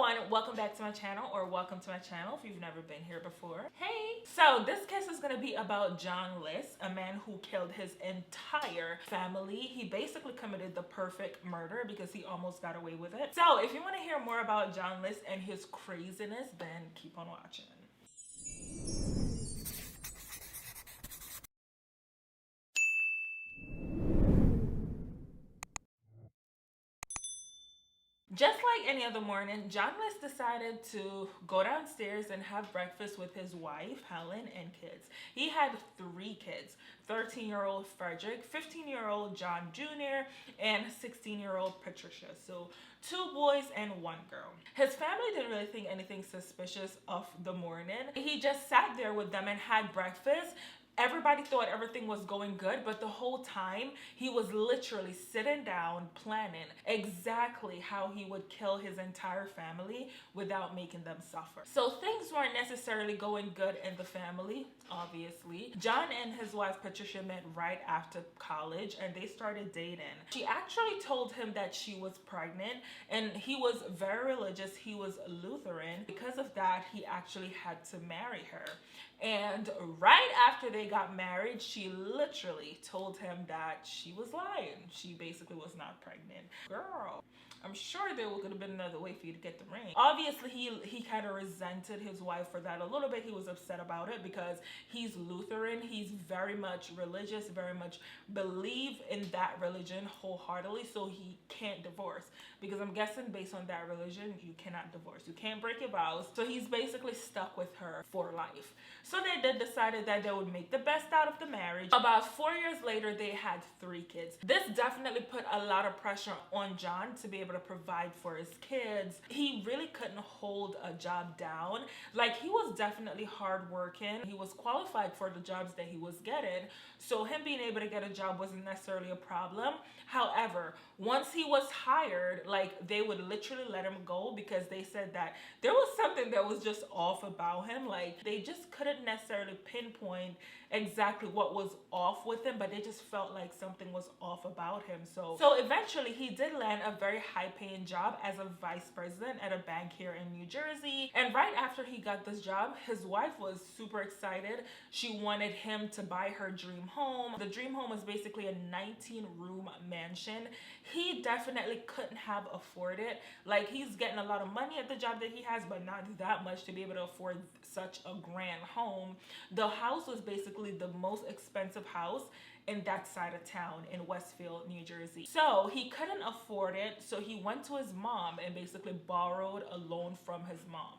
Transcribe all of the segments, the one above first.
everyone, welcome back to my channel, or welcome to my channel if you've never been here before. Hey! So this case is going to be about John List, a man who killed his entire family. He basically committed the perfect murder because he almost got away with it. So if you want to hear more about John List and his craziness, then keep on watching. Just like any other morning, John List decided to go downstairs and have breakfast with his wife, Helen, and kids. He had 3 kids, 13-year-old Frederick, 15-year-old John Jr., and 16-year-old Patricia. So 2 boys and 1 girl. His family didn't really think anything suspicious of the morning. He just sat there with them and had breakfast. Everybody thought everything was going good, but the whole time he was literally sitting down planning exactly how he would kill his entire family without making them suffer. So things weren't necessarily going good in the family, obviously. John and his wife Patricia met right after college and they started dating. She actually told him that she was pregnant, and he was very religious. He was Lutheran. Because of that, he actually had to marry her. And right after they got married, she literally told him that she was lying. She basically was not pregnant. Girl, I'm sure there could have been another way for you to get the ring. Obviously, he kind of resented his wife for that a little bit. He was upset about it because he's Lutheran. He's very much religious, very much believe in that religion wholeheartedly. So he can't divorce, because I'm guessing based on that religion, you cannot divorce. You can't break your vows. So he's basically stuck with her for life. So they decided that they would make the best out of the marriage. About 4 years later, they had 3 kids. This definitely put a lot of pressure on John to be able to provide for his kids. He really couldn't hold a job down. Like, he was definitely hardworking. He was qualified for the jobs that he was getting. So him being able to get a job wasn't necessarily a problem. However, once he was hired, like, they would literally let him go because they said that there was something that was just off about him. Like, they just couldn't necessarily pinpoint exactly what was off with him, but they just felt like something was off about him. So eventually he did land a very high-paying job as a vice president at a bank here in New Jersey. And right after he got this job, his wife was super excited. She wanted him to buy her dream home. The dream home was basically a 19-room mansion. He definitely couldn't have afforded it. Like, he's getting a lot of money at the job that he has, but not that much to be able to afford such a grand home. The house was basically the most expensive house in that side of town in Westfield, New Jersey. So he couldn't afford it, so he went to his mom and basically borrowed a loan from his mom.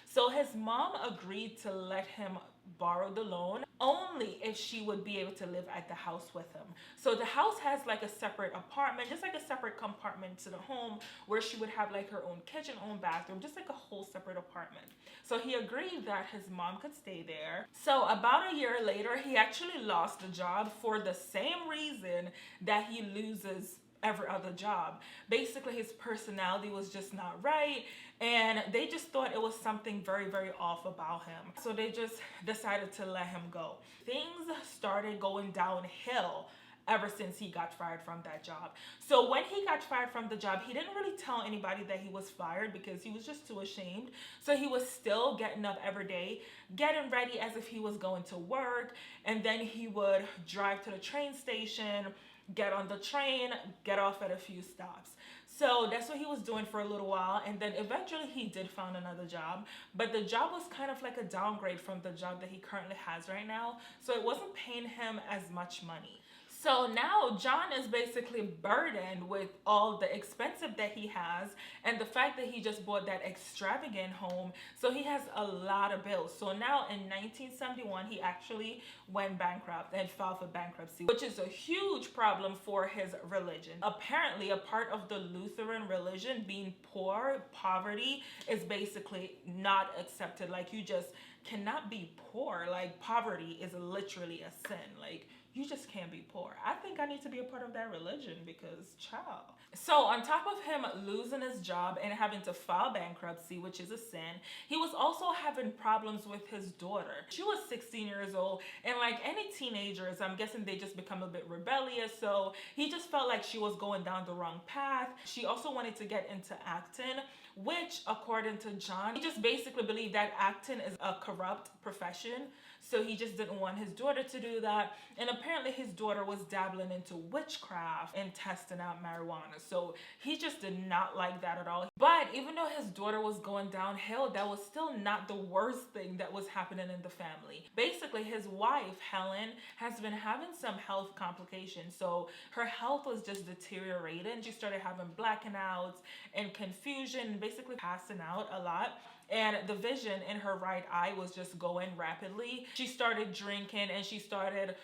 So his mom agreed to let him borrow the loan only if she would be able to live at the house with him. So the house has like a separate apartment, just like a separate compartment to the home, where she would have like her own kitchen, own bathroom, just like a whole separate apartment. So he agreed that his mom could stay there. So about a year later, he actually lost the job for the same reason that he loses every other job. Basically, his personality was just not right, and they just thought it was something very, very off about him. So they just decided to let him go. Things started going downhill ever since he got fired from that job. So when he got fired from the job, he didn't really tell anybody that he was fired because he was just too ashamed. So he was still getting up every day, getting ready as if he was going to work, and then he would drive to the train station, get on the train, get off at a few stops. So that's what he was doing for a little while, and then eventually he did find another job, but the job was kind of like a downgrade from the job that he currently has right now, so it wasn't paying him as much money. So now John is basically burdened with all the expensive that he has and the fact that he just bought that extravagant home. So he has a lot of bills. So now in 1971, he actually went bankrupt and filed for bankruptcy, which is a huge problem for his religion. Apparently, a part of the Lutheran religion, being poor, poverty, is basically not accepted. Like, you just cannot be poor. Like, poverty is literally a sin. Like, you just can't be poor. I think I need to be a part of that religion because, child. So on top of him losing his job and having to file bankruptcy, which is a sin, he was also having problems with his daughter. She was 16 years old, and like any teenagers, I'm guessing they just become a bit rebellious. So he just felt like she was going down the wrong path. She also wanted to get into acting, which, according to John, he just basically believed that acting is a corrupt profession. So he just didn't want his daughter to do that. And apparently his daughter was dabbling into witchcraft and testing out marijuana. So he just did not like that at all. But even though his daughter was going downhill, that was still not the worst thing that was happening in the family. Basically, his wife, Helen, has been having some health complications. So her health was just deteriorating. She started having blackouts and confusion and basically passing out a lot. And the vision in her right eye was just going rapidly. She started drinking and she started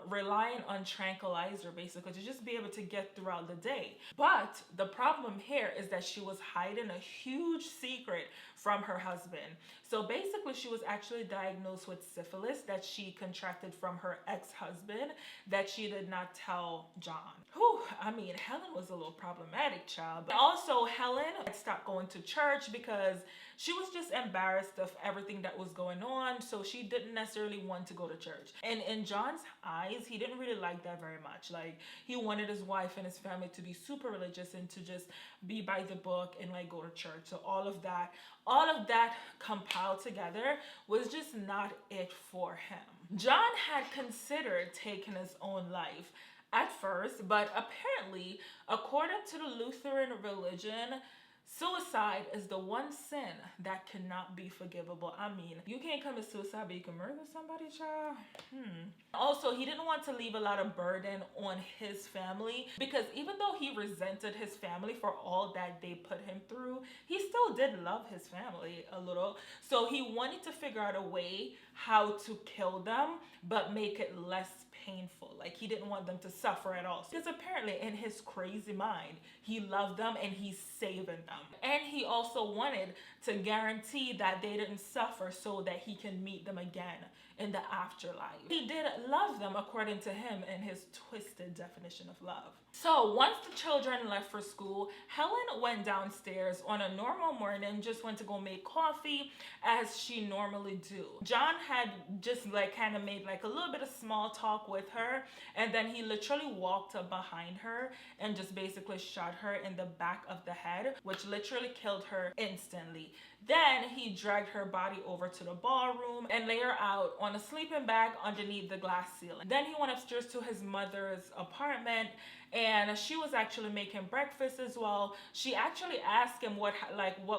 relying on tranquilizer basically to just be able to get throughout the day. But the problem here is that she was hiding a huge secret from her husband. So basically she was actually diagnosed with syphilis that she contracted from her ex-husband that she did not tell John. Whew, I mean, Helen was a little problematic, child. But also Helen had stopped going to church because she was just embarrassed of everything that was going on, so she didn't necessarily want to go to church. And in John's eyes, he didn't really like that very much. Like, he wanted his wife and his family to be super religious and to just be by the book and like go to church. So all of that compiled together was just not it for him. John had considered taking his own life at first, but apparently, according to the Lutheran religion, suicide is the one sin that cannot be forgivable. I mean, you can't commit suicide, but you can murder somebody, child. Also, he didn't want to leave a lot of burden on his family because even though he resented his family for all that they put him through, he still did love his family a little. So he wanted to figure out a way how to kill them, but make it less painful. Like, he didn't want them to suffer at all. Because apparently in his crazy mind, he loved them and he's saving them. And he also wanted to guarantee that they didn't suffer so that he can meet them again in the afterlife. He did love them according to him and his twisted definition of love. So once the children left for school, Helen went downstairs on a normal morning, just went to go make coffee as she normally do. John had just like kind of made like a little bit of small talk with her, and then he literally walked up behind her and just basically shot her in the back of the head, which literally killed her instantly. Then he dragged her body over to the ballroom and lay her out on a sleeping bag underneath the glass ceiling. Then he went upstairs to his mother's apartment, and she was actually making breakfast as well. She actually asked him what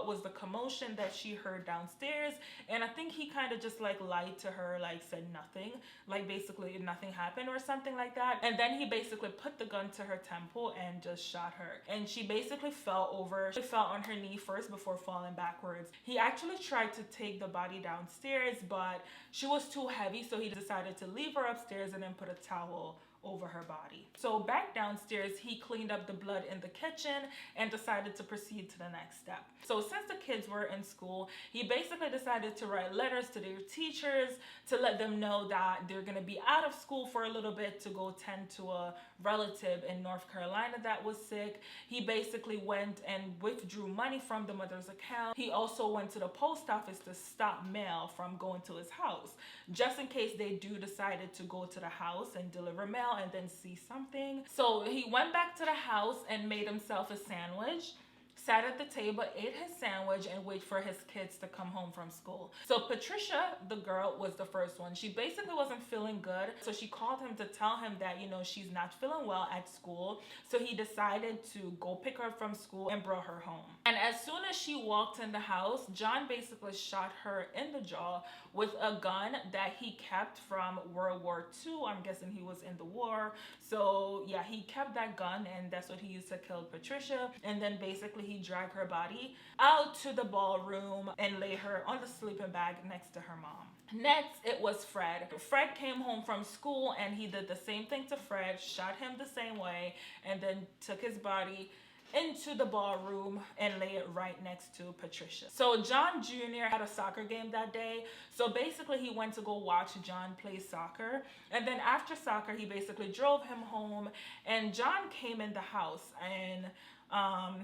was the commotion that she heard downstairs, and I think he kind of just like lied to her, like said nothing, like basically nothing happened or something like that. And then he basically put the gun to her temple and just shot her, and she basically fell over. She fell on her knee first before falling backwards. He actually tried to take the body downstairs, but she was too heavy, so he decided to leave her upstairs and then put a towel over her body. So back downstairs, he cleaned up the blood in the kitchen and decided to proceed to the next step. So since the kids were in school, he basically decided to write letters to their teachers to let them know that they're going to be out of school for a little bit to go tend to a relative in North Carolina that was sick. He basically went and withdrew money from the mother's account. He also went to the post office to stop mail from going to his house, just in case they do decided to go to the house and deliver mail and then see something. So he went back to the house and made himself a sandwich, sat at the table, ate his sandwich, and wait for his kids to come home from school. So Patricia, the girl, was the first one. She basically wasn't feeling good, so she called him to tell him that, you know, she's not feeling well at school. So he decided to go pick her up from school and brought her home. And as soon as she walked in the house, John basically shot her in the jaw with a gun that he kept from World War II. I'm guessing he was in the war. So yeah, he kept that gun, and that's what he used to kill Patricia. And then basically he dragged her body out to the ballroom and lay her on the sleeping bag next to her mom. Next, it was Fred. Fred came home from school and he did the same thing to Fred, shot him the same way, and then took his body into the ballroom and lay it right next to Patricia. So John Jr. had a soccer game that day. So basically he went to go watch John play soccer. And then after soccer, he basically drove him home, and John came in the house and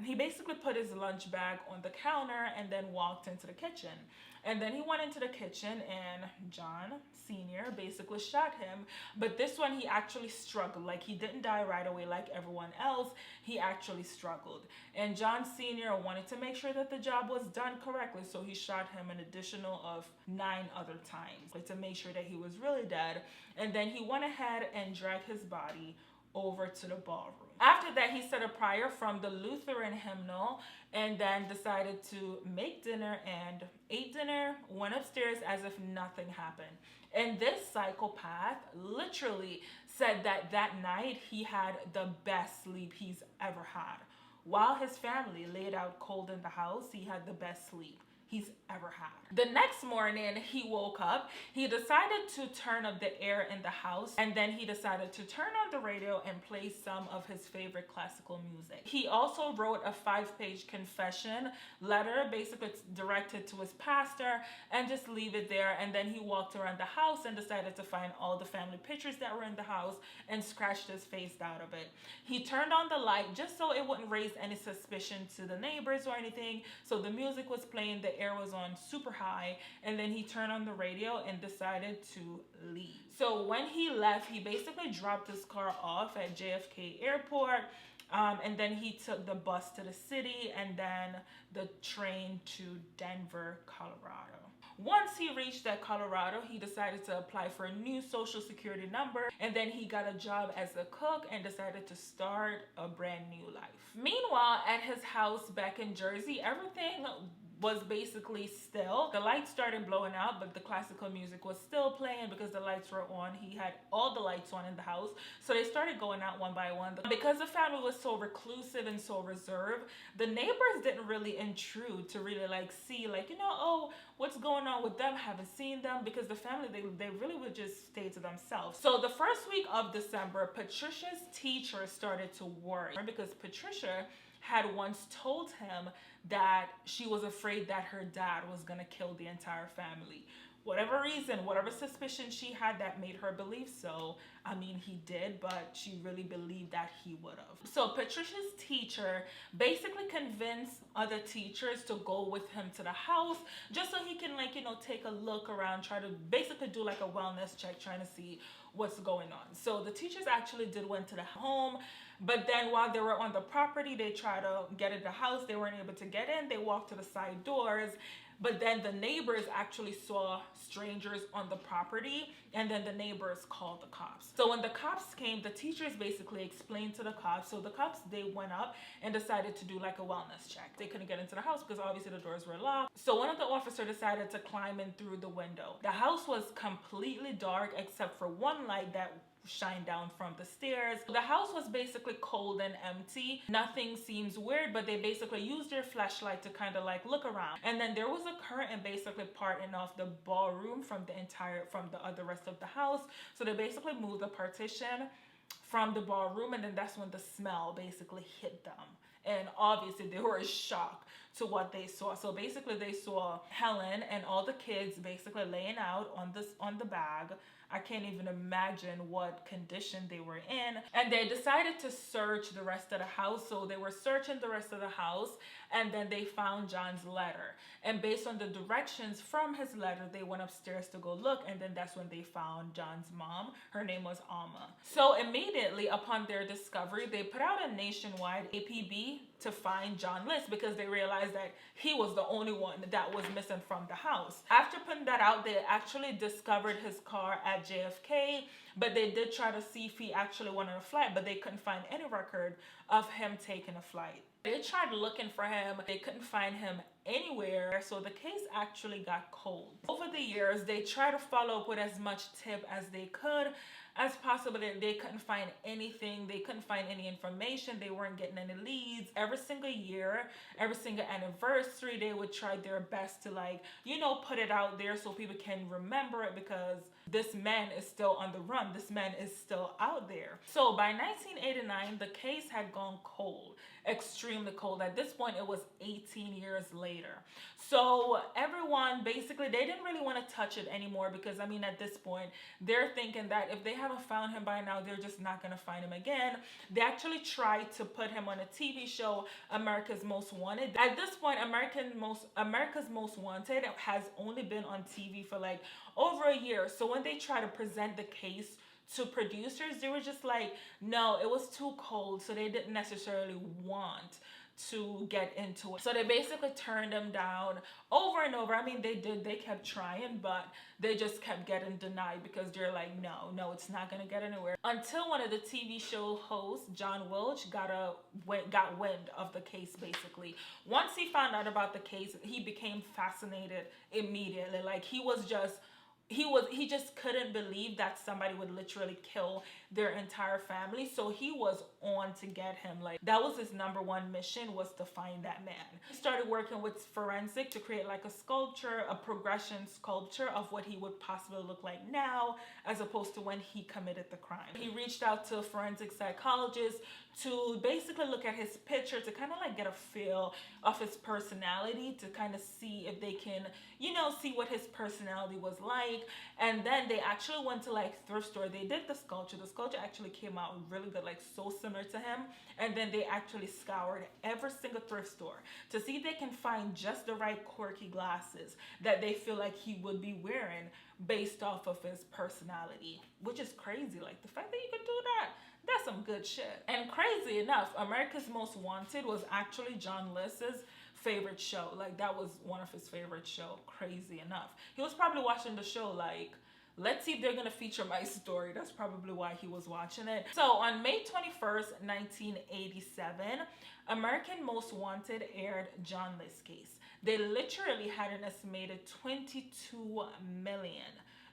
He basically put his lunch bag on the counter and then walked into the kitchen. And then he went into the kitchen and John Sr. basically shot him. But this one, he actually struggled. Like, he didn't die right away like everyone else. He actually struggled. And John Sr. wanted to make sure that the job was done correctly. So he shot him an additional of 9 other times, like, to make sure that he was really dead. And then he went ahead and dragged his body over to the ballroom. After that, he said a prayer from the Lutheran hymnal and then decided to make dinner and ate dinner, went upstairs as if nothing happened. And this psychopath literally said that that night he had the best sleep he's ever had. While his family laid out cold in the house, he had the best sleep he's ever had. The next morning, he woke up. He decided to turn up the air in the house, and then he decided to turn on the radio and play some of his favorite classical music. He also wrote a 5-page confession letter, basically directed to his pastor, and just leave it there. And then he walked around the house and decided to find all the family pictures that were in the house and scratched his face out of it. He turned on the light just so it wouldn't raise any suspicion to the neighbors or anything. So the music was playing, the air was on super high, and then he turned on the radio and decided to leave. So when he left, he basically dropped his car off at JFK Airport, and then he took the bus to the city and then the train to Denver, Colorado. Once he reached Colorado, he decided to apply for a new social security number, and then he got a job as a cook and decided to start a brand new life. Meanwhile, at his house back in Jersey, everything was basically still. The lights started blowing out, but the classical music was still playing because the lights were on. He had all the lights on in the house, so they started going out one by one. Because the family was so reclusive and so reserved, the neighbors didn't really intrude to really see, oh, what's going on with them, haven't seen them, because the family, they really would just stay to themselves. So the first week of December, Patricia's teacher started to worry because Patricia had once told him that she was afraid that her dad was gonna kill the entire family. Whatever reason, whatever suspicion she had that made her believe so, I mean, he did, but she really believed that he would have. So Patricia's teacher basically convinced other teachers to go with him to the house just so he can, take a look around, try to basically do a wellness check, trying to see what's going on. So the teachers actually went to the home, but then while they were on the property, they tried to get in the house. They weren't able to get in. They walked to the side doors, but then the neighbors actually saw strangers on the property, and then the neighbors called the cops. So when the cops came, the teachers basically explained to the cops. So the cops, they went up and decided to do a wellness check. They couldn't get into the house because obviously the doors were locked. So one of the officers decided to climb in through the window. The house was completely dark except for one light that shined down from the stairs. The house was basically cold and empty. Nothing seems weird, but they basically used their flashlight to kind of look around. And then there was a curtain basically parting off the ballroom from the other rest of the house. So they basically moved the partition from the ballroom, and then that's when the smell basically hit them. And obviously they were shocked to what they saw. So basically they saw Helen and all the kids basically laying out on the bag. I can't even imagine what condition they were in. And they decided to search the rest of the house. So they were searching the rest of the house, and then they found John's letter. And based on the directions from his letter, they went upstairs to go look, and then that's when they found John's mom. Her name was Alma. So immediately upon their discovery, they put out a nationwide APB to find John List because they realized that he was the only one that was missing from the house. After putting that out, they actually discovered his car at JFK, but they did try to see if he actually went on a flight, but they couldn't find any record of him taking a flight. They tried looking for him. They couldn't find him anywhere, so the case actually got cold. Over the years, they tried to follow up with as much tip as they could as possible. They couldn't find anything. They couldn't find any information. They weren't getting any leads. Every single year, every single anniversary, they would try their best to put it out there so people can remember it, because this man is still on the run. This man is still out there. So by 1989, the case had gone cold. extremely cold. At this point, it was 18 years later. So everyone basically, they didn't really want to touch it anymore because, I mean, at this point, they're thinking that if they haven't found him by now, they're just not going to find him again. They actually tried to put him on a TV show, America's Most Wanted. At this point, America's Most Wanted has only been on TV for like over a year. So when they try to present the case to producers, they were just like, no, it was too cold, so they didn't necessarily want to get into it. So they basically turned them down over and over. I mean, they kept trying, but they just kept getting denied because they're like, no, it's not gonna get anywhere. Until one of the TV show hosts, John Welch, got wind of the case. Basically, once he found out about the case, he became fascinated immediately. Like he just couldn't believe that somebody would literally kill their entire family. So he was on to get him. Like, that was his number one mission, was to find that man. He started working with forensic to create like a sculpture, a progression sculpture of what he would possibly look like now as opposed to when he committed the crime. He reached out to forensic psychologists to basically look at his picture to kind of like get a feel of his personality, to kind of see if they can, see what his personality was like. And then they actually went to like thrift store. They did the sculpture. The sculpture actually came out really good, like so similar to him. And then they actually scoured every single thrift store to see if they can find just the right quirky glasses that they feel like he would be wearing based off of his personality, which is crazy. Like, the fact that you could do that, that's some good shit. And crazy enough, America's Most Wanted was actually John List's favorite show. Like, that was one of his favorite show. Crazy enough, he was probably watching the show like, let's see if they're gonna feature my story. That's probably why he was watching it. So on May 21st, 1987, American Most Wanted aired John List's case. They literally had an estimated 22 million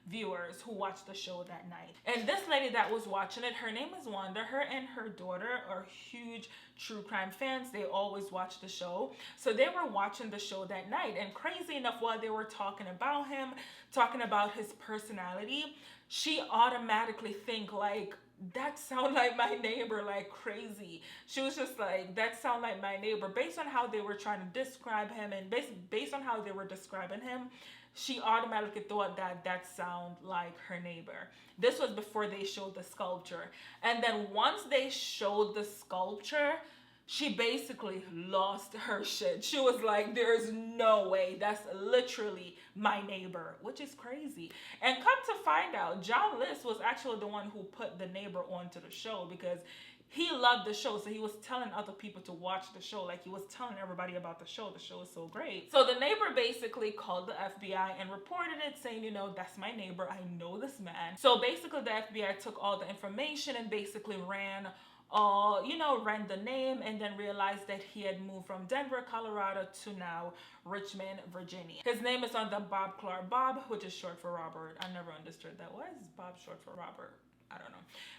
viewers who watched the show that night. And this lady that was watching it, her name is Wanda. Her and her daughter are huge true crime fans. They always watch the show. So they were watching the show that night. And crazy enough, while they were talking about him, talking about his personality, she automatically think like, that sound like my neighbor, like crazy. She was just like, that sound like my neighbor. Based on how they were trying to describe him and based on how they were describing him, she automatically thought that sound like her neighbor. This was before they showed the sculpture. And then once they showed the sculpture, she basically lost her shit. She was like, there's no way, that's literally my neighbor, which is crazy. And come to find out, John List was actually the one who put the neighbor onto the show because he loved the show. So he was telling other people to watch the show. Like, he was telling everybody about the show. The show is so great. So the neighbor basically called the FBI and reported it, saying, that's my neighbor. I know this man. So basically the FBI took all the information and basically ran the name, and then realized that he had moved from Denver, Colorado to now Richmond, Virginia. His name is on the Bob Clark, Bob, which is short for Robert. I never understood that. Why is Bob short for Robert? I don't know.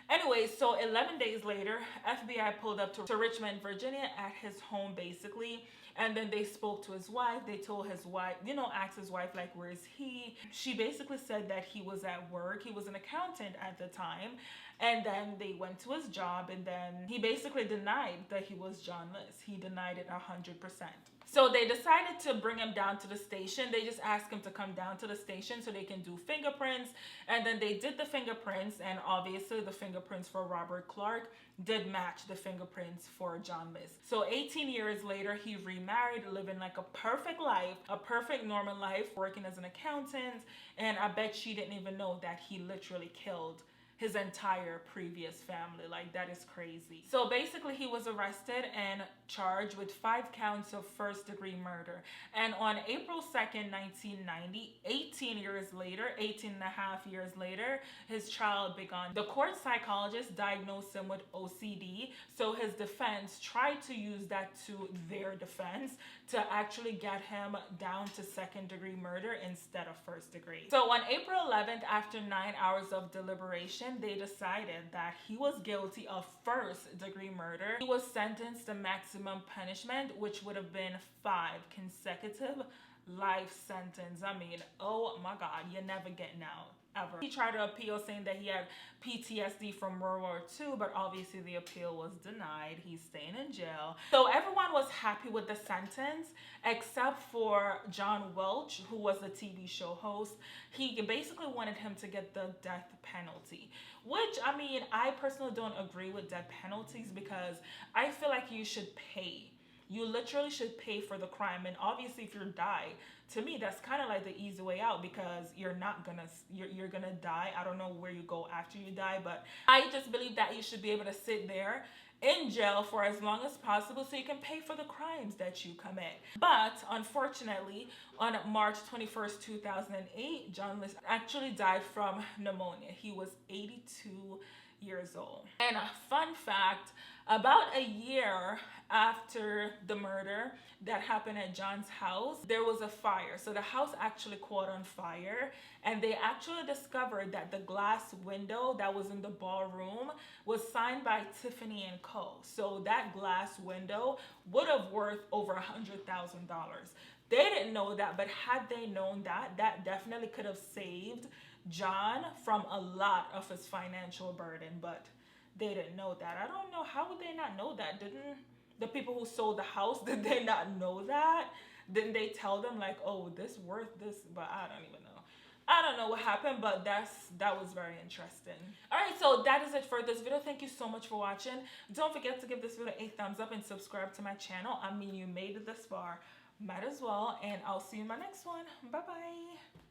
Anyways, so 11 days later, FBI pulled up to Richmond, Virginia at his home basically. And then they spoke to his wife. They told his wife, asked his wife, like, where is he? She basically said that he was at work. He was an accountant at the time. And then they went to his job, and then he basically denied that he was John List. He denied it 100%. So they decided to bring him down to the station. They just asked him to come down to the station so they can do fingerprints. And then they did the fingerprints, and obviously the fingerprints for Robert Clark did match the fingerprints for John List. So 18 years later, he remarried, living like a perfect life, a perfect normal life, working as an accountant. And I bet she didn't even know that he literally killed his entire previous family. Like, that is crazy. So basically he was arrested and charged with 5 counts of first-degree murder. And on April 2nd, 1990, 18 and a half years later, his trial began. The court psychologist diagnosed him with OCD, so his defense tried to use that to their defense to actually get him down to second-degree murder instead of first-degree. So on April 11th, after 9 hours of deliberation, they decided that he was guilty of first-degree murder. He was sentenced to maximum punishment, which would have been 5 consecutive life sentence. I mean, oh my God, you're never getting out. ever. He tried to appeal saying that he had PTSD from World War II, but obviously the appeal was denied. He's staying in jail. So everyone was happy with the sentence except for John Welch, who was the TV show host. He basically wanted him to get the death penalty, which, I mean, I personally don't agree with death penalties because I feel like you should pay. You literally should pay for the crime. And obviously if you die, to me that's kind of like the easy way out because you're gonna die. I don't know where you go after you die, but I just believe that you should be able to sit there in jail for as long as possible so you can pay for the crimes that you commit. But unfortunately, on March 21st, 2008, John List actually died from pneumonia. He was 82 years old. And a fun fact, about a year after the murder that happened at John's house, there was a fire. So the house actually caught on fire, and they actually discovered that the glass window that was in the ballroom was signed by Tiffany & Co. So that glass window would have worth over $100,000. They didn't know that, but had they known that, that definitely could have saved John from a lot of his financial burden, but they didn't know that. I don't know, how would they not know that? Didn't the people who sold the house, did they not know that? Didn't they tell them like, oh, this worth this? But I don't even know. I don't know what happened, but that was very interesting. All right, so that is it for this video. Thank you so much for watching. Don't forget to give this video a thumbs up and subscribe to my channel. I mean, you made it this far, might as well, and I'll see you in my next one. Bye bye.